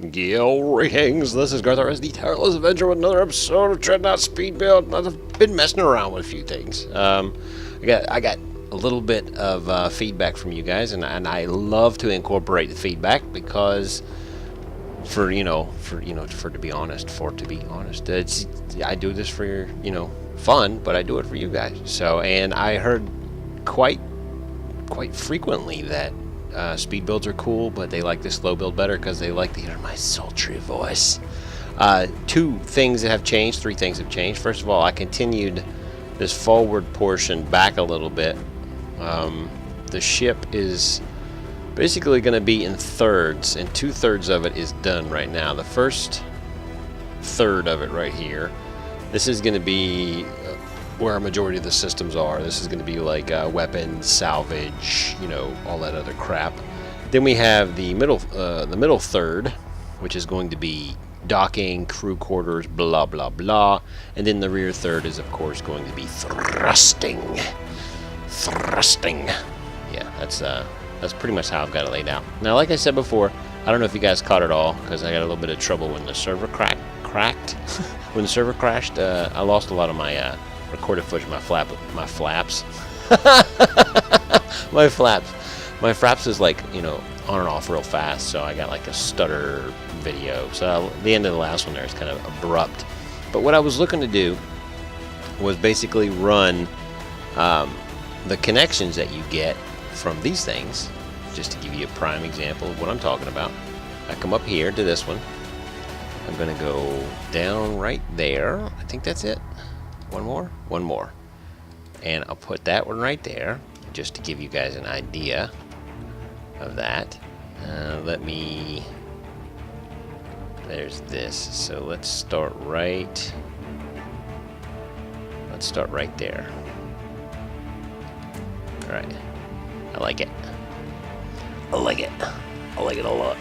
Greetings, this is garthrs, the tireless adventure with another episode of Dreadnaught Speed Build. I've been messing around with a few things. I got a little bit of feedback from you guys, and I love to incorporate the feedback because, to be honest, I do this for fun, but I do it for you guys. So, and I heard quite frequently that speed builds are cool, but they like the slow build better because they like to hear my sultry voice. Three things have changed. First of all, I continued this forward portion back a little bit. The ship is basically going to be in thirds, and 2/3 of it is done right now. The first third of it right here, this is going to be where a majority of the systems are. This is going to be like weapons, salvage, all that other crap. Then we have the middle third, which is going to be docking, crew quarters, blah blah blah, and then the rear third is of course going to be thrusting. Yeah, that's pretty much how I've got it laid out. Now, like I said before, I don't know if you guys caught it all because I got a little bit of trouble when the server cracked. When the server crashed, I lost a lot of my recorded footage, my flaps. My flaps is like, on and off real fast, so I got like a stutter video. So the end of the last one there is kind of abrupt. But what I was looking to do was basically run the connections that you get from these things, just to give you a prime example of what I'm talking about. I come up here to this one. I'm going to go down right there. I think that's it. One more. And I'll put that one right there, just to give you guys an idea of that. There's this. So let's start right there. Alright. I like it a lot.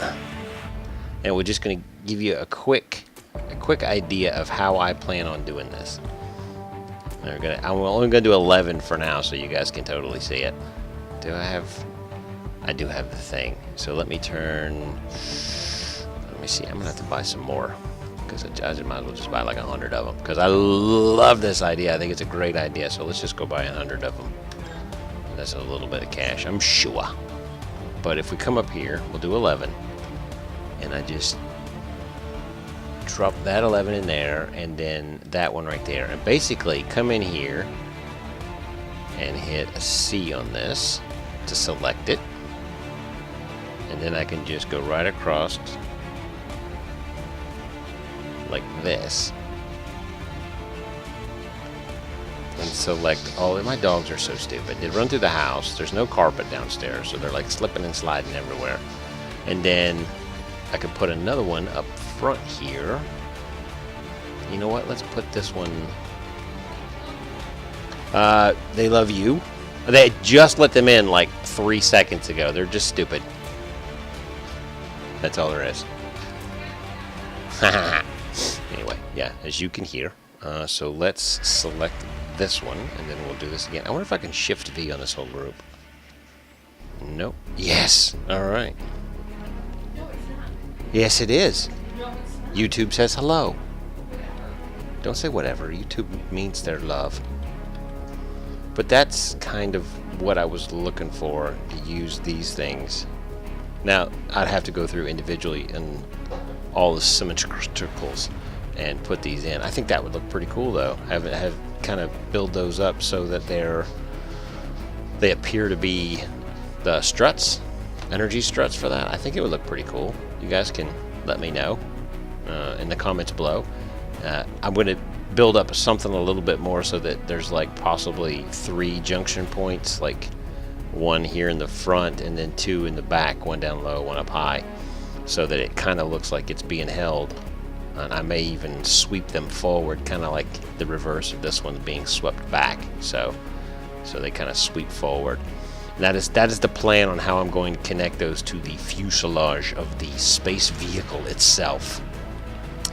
And we're just going to give you a quick idea of how I plan on doing this. I'm only going to do 11 for now, so you guys can totally see it. I do have the thing. So let me see. I'm going to have to buy some more, because I might as well just buy like 100 of them, because I love this idea. I think it's a great idea. So let's just go buy 100 of them. That's a little bit of cash, I'm sure. But if we come up here, we'll do 11. And I just drop that 11 in there, and then that one right there, and basically come in here and hit a C on this to select it, and then I can just go right across like this and select all of my dogs. Are so stupid. They run through the house. There's no carpet downstairs, so they're like slipping and sliding everywhere. And then I could put another one up front here. You know what? Let's put this one. They love you. They just let them in like 3 seconds ago. They're just stupid. That's all there is. Anyway, yeah, as you can hear. So let's select this one, and then we'll do this again. I wonder if I can shift V on this whole group. Nope. Yes. All right. Yes, it is. YouTube says hello. Don't say whatever. YouTube means their love. But that's kind of what I was looking for, to use these things. Now, I'd have to go through individually and all the symmetricals and put these in. I think that would look pretty cool, though. Have kind of build those up so that they appear to be the struts, energy struts for that. I think it would look pretty cool. You guys can let me know in the comments below. I'm going to build up something a little bit more so that there's like possibly 3 junction points, like 1 here in the front and then 2 in the back, 1 down low, 1 up high, so that it kind of looks like it's being held. And I may even sweep them forward, kind of like the reverse of this one being swept back. So they kind of sweep forward. That is the plan on how I'm going to connect those to the fuselage of the space vehicle itself.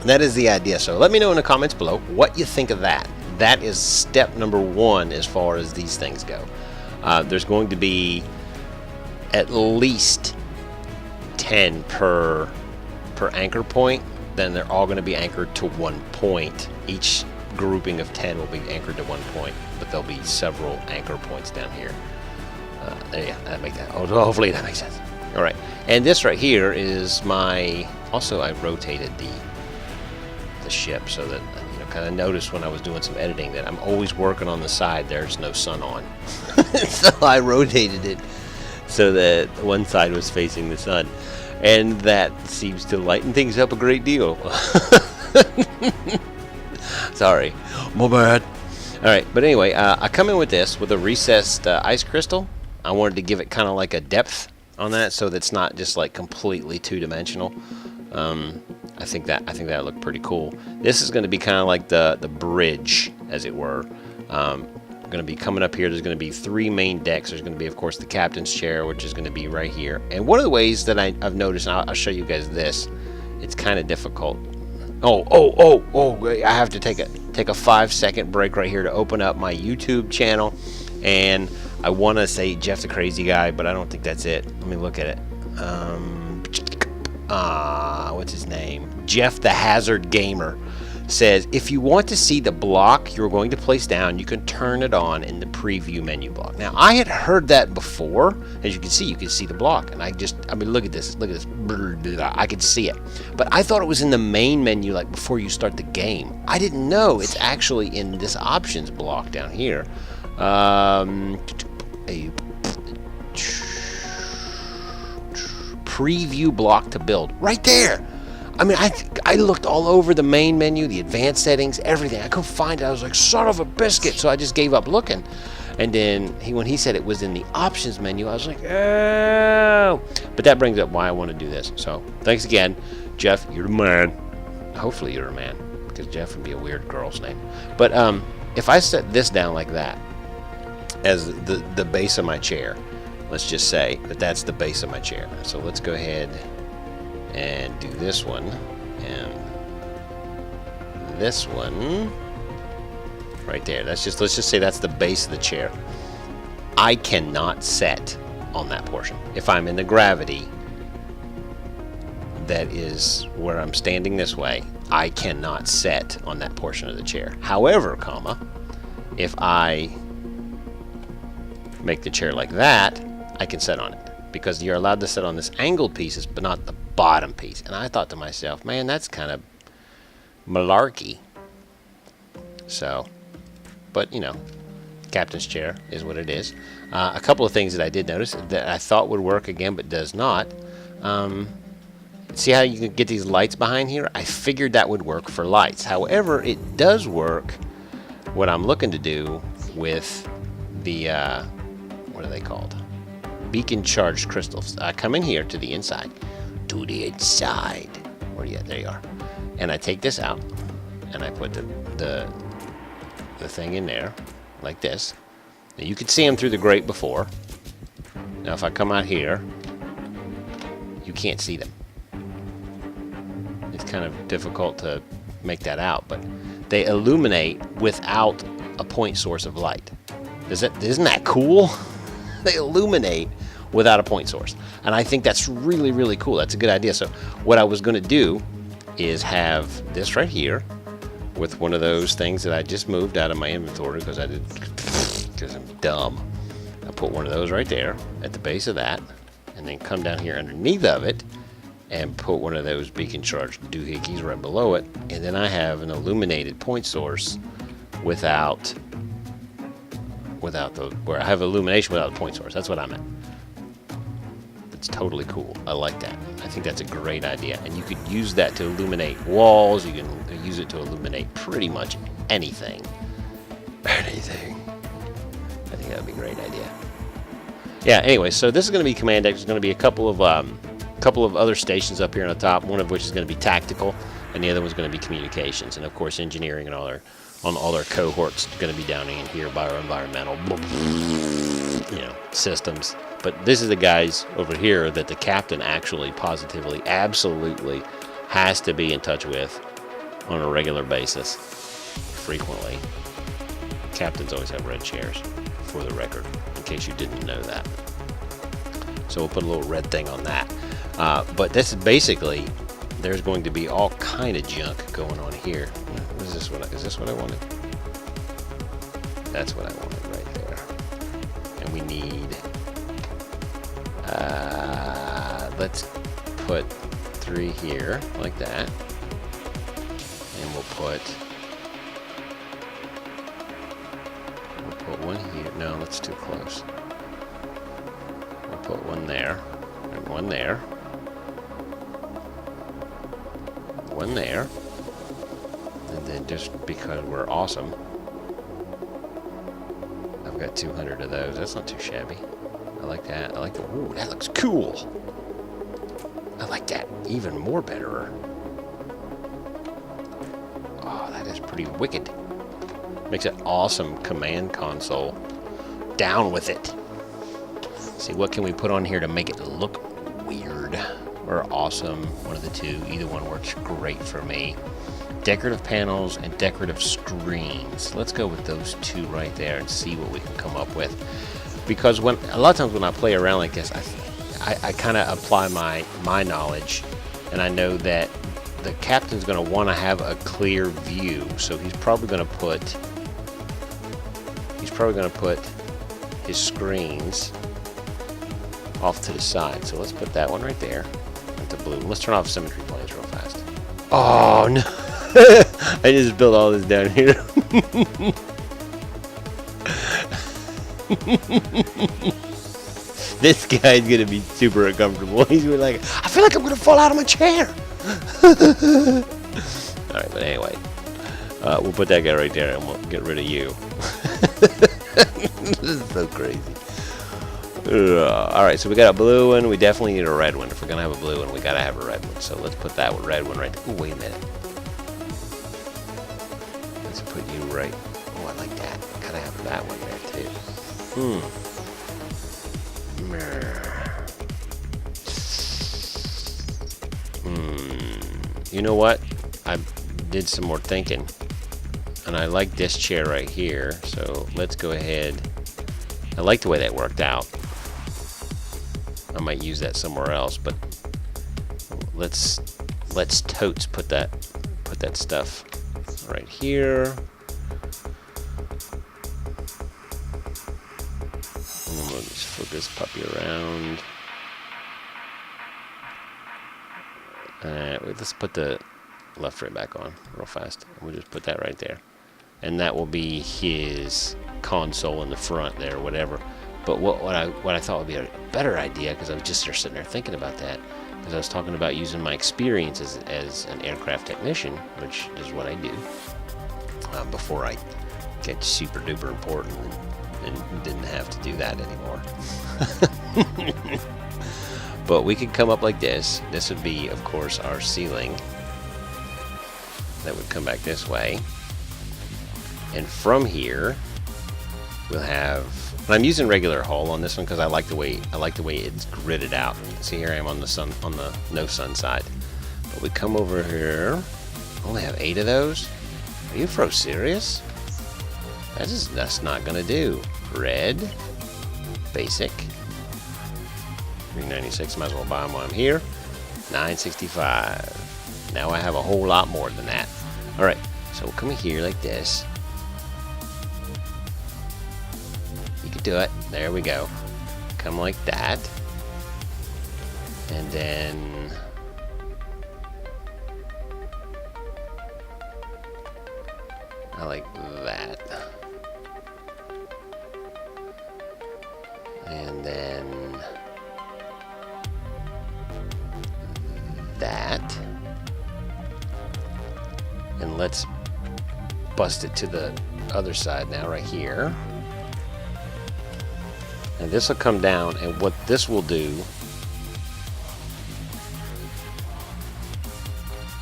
That is the idea. So let me know in the comments below what you think of that. That is step number 1 as far as these things go. There's going to be at least 10 per per anchor point, then they're all going to be anchored to 1 point. Each grouping of 10 will be anchored to 1 point, but there'll be several anchor points down here. Yeah, that makes that. Oh, hopefully that makes sense. All right, and this right here is my. Also, I rotated the ship so that kind of noticed when I was doing some editing that I'm always working on the side there's no sun on. So I rotated it so that one side was facing the sun, and that seems to lighten things up a great deal. Sorry, my bad. All right, but anyway, I come in with this with a recessed ice crystal. I wanted to give it kind of like a depth on that, so that's not just like completely two-dimensional. I think that looked pretty cool. This is going to be kind of like the bridge, as it were. Going to be coming up here. There's going to be 3 main decks. There's going to be, of course, the captain's chair, which is going to be right here. And one of the ways that I've noticed, and I'll show you guys this. It's kind of difficult. Oh! I have to take a 5-second break right here to open up my YouTube channel, and I want to say Jeff the Crazy Guy, but I don't think that's it. Let me look at it. What's his name? Jeff the Hazard Gamer says, if you want to see the block you're going to place down, you can turn it on in the preview menu block. Now, I had heard that before. As you can see the block, and I mean, look at this. I can see it, but I thought it was in the main menu, like before you start the game. I didn't know it's actually in this options block down here. Preview block to build right there. I mean, I looked all over the main menu, the advanced settings, everything. I couldn't find it. I was like, son of a biscuit. So I just gave up looking. And then when he said it was in the options menu, I was like, oh. But that brings up why I want to do this. So thanks again, Jeff. You're the man. Hopefully you're a man, because Jeff would be a weird girl's name. But if I set this down like that as the base of my chair, let's just say that that's the base of my chair. So let's go ahead and do this one and this one right there. Let's just say that's the base of the chair. I cannot set on that portion. If I'm in the gravity that is where I'm standing this way, I cannot set on that portion of the chair. However, if I make the chair like that, I can set on it, because you're allowed to set on this angled pieces, but not the bottom piece. And I thought to myself, man, that's kind of malarkey. So, but captain's chair is what it is. A couple of things that I did notice that I thought would work again, but does not. See how you can get these lights behind here? I figured that would work for lights. However, it does work what I'm looking to do with the, what are they called? Beacon charged crystals. I come in here to the inside. To the inside. Where are you at? There you are. And I take this out, and I put the thing in there, like this. Now you could see them through the grate before. Now if I come out here, you can't see them. It's kind of difficult to make that out, but they illuminate without a point source of light. Isn't that cool? They illuminate without a point source, and I think that's really, really cool. That's a good idea. So what I was going to do is have this right here with one of those things that I just moved out of my inventory because I'm dumb. I put one of those right there at the base of that, and then come down here underneath of it and put one of those beacon charged doohickeys right below it, and then I have an illuminated point source without where I have illumination without a point source. That's what I meant. It's totally cool. I like that. I think that's a great idea. And you could use that to illuminate walls. You can use it to illuminate pretty much anything. Anything. I think that would be a great idea. Yeah, anyway, so this is going to be command deck. There's going to be a couple of other stations up here on the top, one of which is going to be tactical, and the other one's going to be communications. And of course, engineering and all their cohorts going to be down in here, bioenvironmental, systems. But this is the guys over here that the captain actually positively, absolutely has to be in touch with on a regular basis, frequently. Captains always have red chairs, for the record, in case you didn't know that. So we'll put a little red thing on that. But this is basically there's going to be all kind of junk going on here. What is this one? Is this what I wanted? That's what I wanted right there. And we need, let's put 3 here, like that. And we'll put 1 here. No, that's too close. We'll put 1 there, and 1 there. 1 there. And then just because we're awesome, I've got 200 of those. That's not too shabby. I like that. I like the, ooh, that looks cool. I like that even more betterer. Oh, that is pretty wicked. Makes it awesome command console. Down with it. See, what can we put on here to make it look weird or awesome? One of the two. Either one works great for me. Decorative panels and decorative screens. Let's go with those 2 right there and see what we can come up with. Because when a lot of times when I play around like this, I kind of apply my knowledge, and I know that the captain's going to want to have a clear view, so he's probably going to put his screens off to the side. So let's put that one right there. With the blue. Let's turn off symmetry planes real fast. Oh no! I just built all this down here. This guy's gonna be super uncomfortable. He's gonna be like, I feel like I'm gonna fall out of my chair. Alright, but anyway. We'll put that guy right there and we'll get rid of you. This is so crazy. Alright, so we got a blue one. We definitely need a red one. If we're gonna have a blue one, we gotta have a red one. So let's put that red one right there. Ooh, wait a minute. Let's put you right. Oh, I like that. Gotta have that one there too. You know what? I did some more thinking. And I like this chair right here. So let's go ahead. I like the way that worked out. I might use that somewhere else, but let's totes put that stuff right here. And then we'll just flip this puppy around. Let's put the left right back on real fast. We'll just put that right there. And that will be his console in the front there, whatever. But what I thought would be a better idea, because I was just sitting there thinking about that, because I was talking about using my experience as an aircraft technician, which is what I do, before I get super duper important and didn't have to do that anymore. But we could come up like this. This would be, of course, our ceiling. That would come back this way. And from here, we'll have. And I'm using regular hull on this one because I like the way it's gridded out. See, here I am on the no sun side. But we come over here. Only have 8 of those. Are you for serious? That's not gonna do. Red, basic. 396. Might as well buy them while I'm here. 965. Now I have a whole lot more than that. All right. So we'll come here like this. Do it. There we go. Come like that. And then I like that. And then that. And let's bust it to the other side now, right here. And this will come down, and what this will do,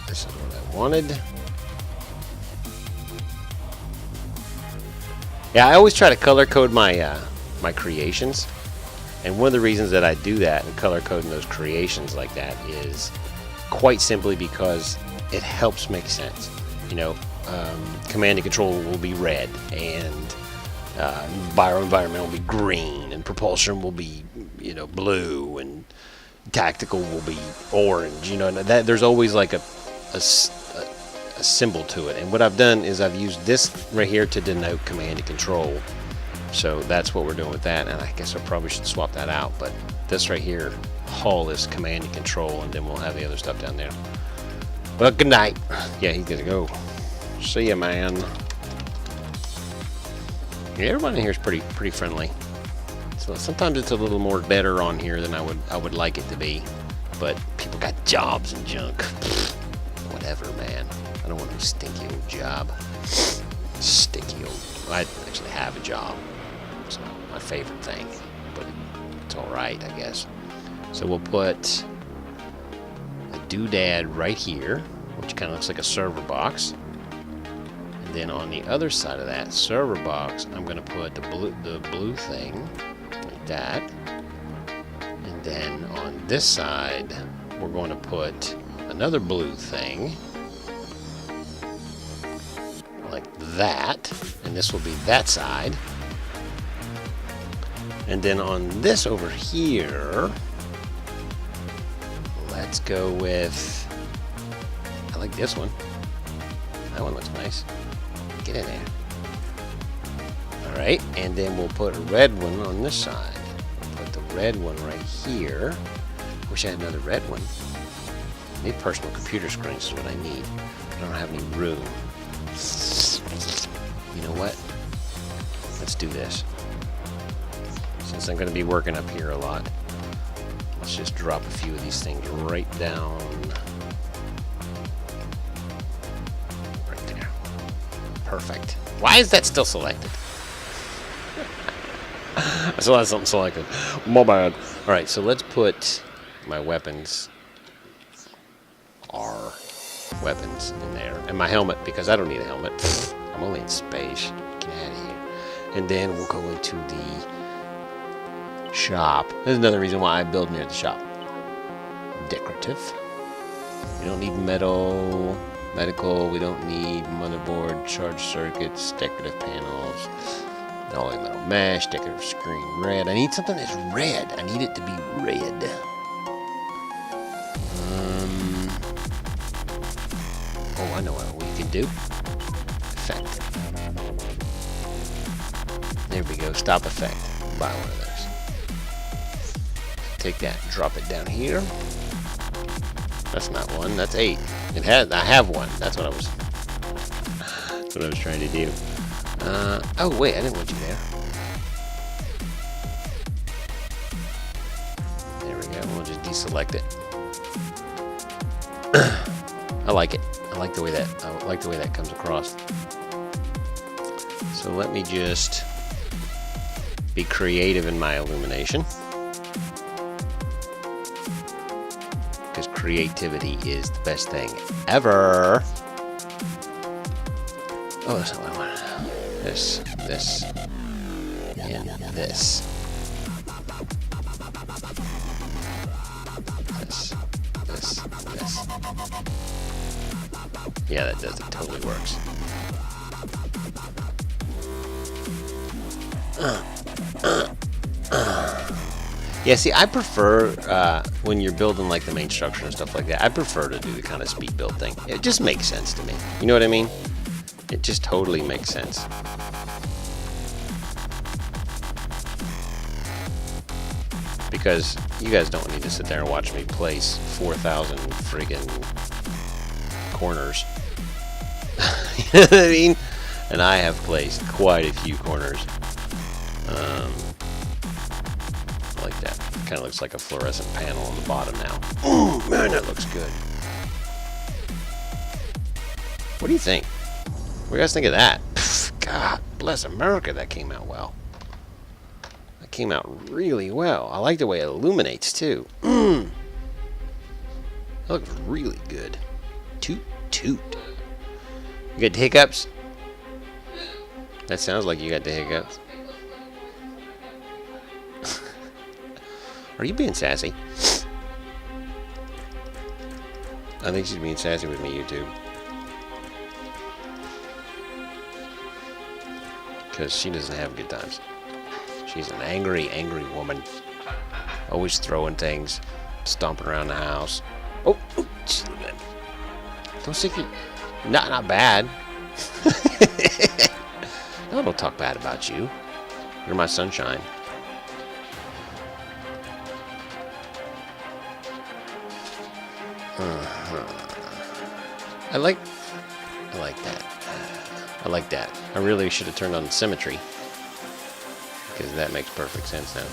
this is what I wanted. Yeah, I always try to color code my my creations, and one of the reasons that I do that and color coding those creations like that is quite simply because it helps make sense. You know, command and control will be red, and environmental will be green, and propulsion will be, you know, blue, and tactical will be orange. You know, that there's always like a symbol to it. And what I've done is I've used this right here to denote command and control. So that's what we're doing with that. And I guess I probably should swap that out. But this right here, hull, is command and control, and then we'll have the other stuff down there. Well, good night. Yeah, he's gonna go. See ya, man. Yeah, everyone in here is pretty friendly. So sometimes it's a little more better on here than I would like it to be. But people got jobs and junk. Whatever, man. I don't want no stinky old job. Stinky old. Well, I actually have a job. It's not my favorite thing, but it's all right, I guess. So we'll put a doodad right here, which kind of looks like a server box. And then on the other side of that server box, I'm going to put the blue thing like that. And then on this side, we're going to put another blue thing like that, and this will be that side. And then on this over here, let's go with, I like this one. That one looks nice. Get in there. Alright, and then we'll put a red one on this side. We'll put the red one right here. Wish I had another red one. I need personal computer screens is what I need. I don't have any room. You know what? Let's do this. Since I'm going to be working up here a lot, let's just drop a few of these things right down. Right there. Perfect. Why is that still selected? I still have something selected. My bad. Alright, so let's put my weapons, our weapons, in there. And my helmet, because I don't need a helmet. I'm only in space. Get out of here. And then we'll go into the shop. There's another reason why I build near the shop. Decorative. We don't need medical. We don't need motherboard, charge circuits, decorative panels, all the metal mesh, decorative screen, red. I need something that's red. I need it to be red. Oh, I know what we can do. Effect. There we go. Stop effect. Buy one of those. Take that. Drop it down here. That's not one. That's 8. It has. I have one. That's what I was. That's what I was trying to do. Oh wait, I didn't want you there. There we go. We'll just deselect it. I like it. I like the way that comes across. So let me just be creative in my illumination, because creativity is the best thing ever. Oh, that's not what I wanted. This, and this. This. Yeah, that does. It totally works. Yeah, see, I prefer, when you're building like the main structure and stuff like that, I prefer to do the kind of speed build thing. It just makes sense to me. You know what I mean? It just totally makes sense. Because you guys don't need to sit there and watch me place 4,000 friggin' corners. You know what I mean? And I have placed quite a few corners. I like that. Kind of looks like a fluorescent panel on the bottom now. Oh man, that looks good. What do you think? What do you guys think of that? God bless America, that came out well. That came out really well. I like the way it illuminates too. That looks really good. Toot toot. You got the hiccups? That sounds like you got the hiccups. Are you being sassy? I think she's being sassy with me, YouTube. Because she doesn't have good times. She's an angry, angry woman. Always throwing things. stomping around the house. Oh, don't think you. Not bad. No, don't talk bad about you. You're my sunshine. I like that. I like that. I really should have turned on symmetry, because that makes perfect sense now.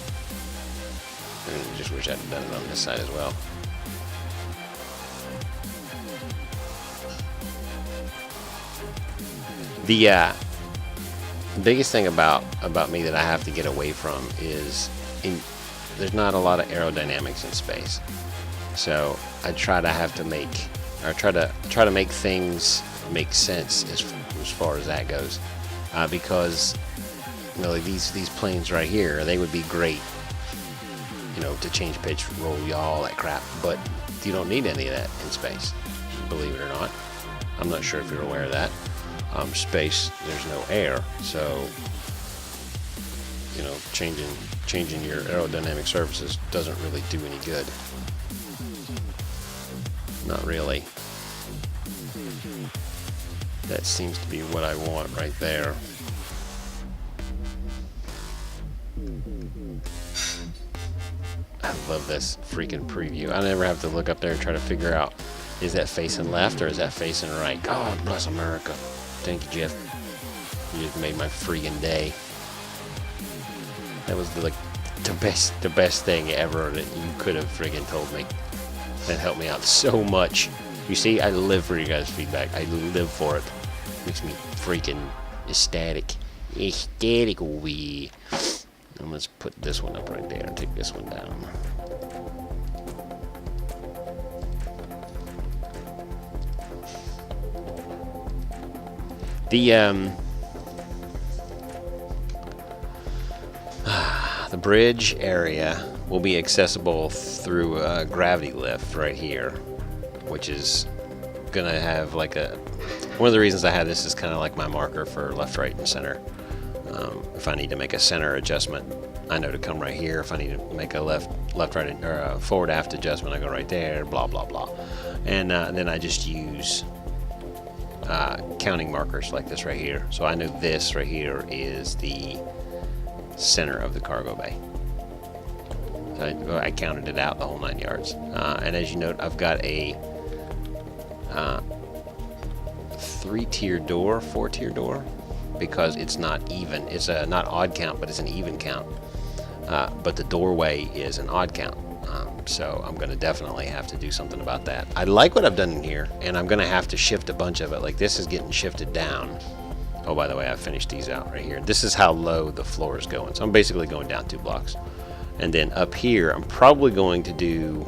And I just wish I'd done it on this side as well. The biggest thing about me that I have to get away from is there's not a lot of aerodynamics in space. So I try to make things make sense as far as that goes, because you know, like these planes right here, they would be great, you know, to change pitch, roll yaw, all that crap. But you don't need any of that in space, believe it or not. I'm not sure if you're aware of that. Space, there's no air, so you know, changing your aerodynamic surfaces doesn't really do any good. Not really. That seems to be what I want right there. I love this freaking preview. I never have to look up there and try to figure out, is that facing left or is that facing right? God bless America. Thank you, Jeff. You just made my freaking day. That was the best thing ever that you could have friggin' told me. That helped me out so much. You see, I live for you guys' feedback. I live for it. Makes me freaking ecstatic. Ecstatic wee. And let's put this one up right there and take this one down. The bridge area will be accessible through a gravity lift right here, which is gonna have like one of the reasons I have this is kind of like my marker for left, right, and center. If I need to make a center adjustment, I know to come right here. If I need to make a left, right, or a forward, aft adjustment, I go right there. Blah blah blah, and then I just use counting markers like this right here. So I know this right here is the center of the cargo bay. So I counted it out the whole 9 yards. And as you note, I've got a 3-tier door, 4-tier door, because it's not even. It's a not odd count, but it's an even count. But the doorway is an odd count. So I'm going to definitely have to do something about that. I like what I've done in here, and I'm going to have to shift a bunch of it. Like this is getting shifted down. Oh, by the way, I finished these out right here. This is how low the floor is going. So I'm basically going down 2 blocks. And then up here, I'm probably going to do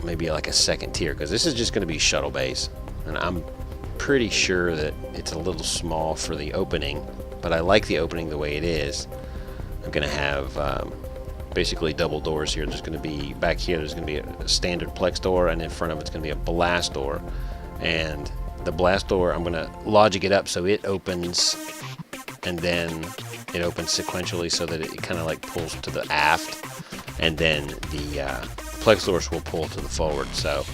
maybe like a 2nd tier, because this is just going to be shuttle bays. And I'm pretty sure that it's a little small for the opening, but I like the opening the way it is. I'm going to have basically double doors here. There's going to be, back here, there's going to be a standard plex door, and in front of it's going to be a blast door. And the blast door, I'm going to logic it up so it opens, and then it opens sequentially so that it kind of like pulls to the aft, and then the plex doors will pull to the forward. So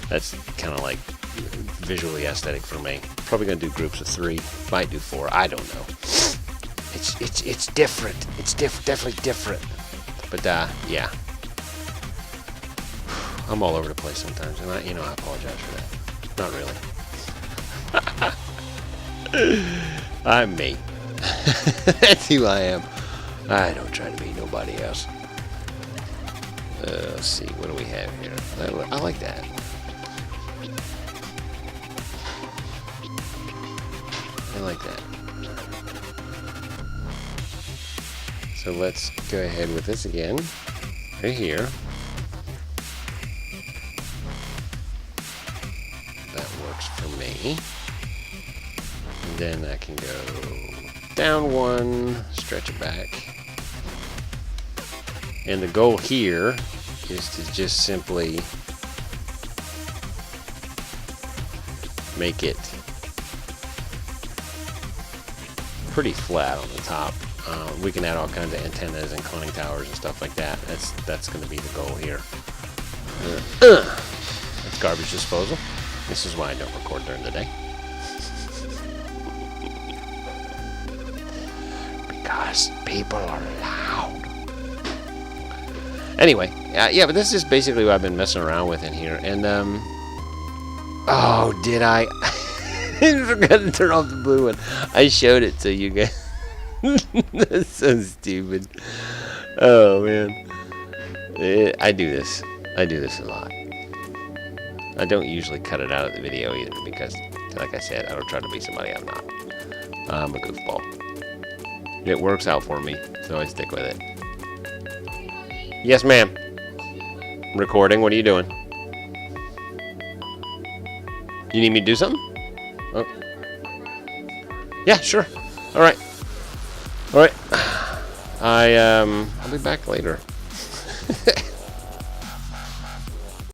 that's kind of like visually aesthetic for me. Probably going to do groups of 3, might do 4, I don't know. It's different. It's definitely different. But yeah, I'm all over the place sometimes, and I apologize for that. Not really. I'm me. That's who I am. I don't try to be nobody else. Let's see, what do we have here? I like that. I like that. So let's go ahead with this again, right here. That works for me. And then I can go down 1, stretch it back. And the goal here is to just simply make it pretty flat on the top. We can add all kinds of antennas and conning towers and stuff like that. That's going to be the goal here. That's garbage disposal. This is why I don't record during the day. Because people are loud. Anyway, yeah, but this is basically what I've been messing around with in here. And, oh, did I? I forgot to turn off the blue one. I showed it to you guys. That's so stupid. Oh, man. I do this. I do this a lot. I don't usually cut it out of the video either because, like I said, I don't try to be somebody I'm not. I'm a goofball. It works out for me, so I stick with it. Yes, ma'am. Recording. What are you doing? You need me to do something? Oh. Yeah, sure. All right. All right. I'll be back later.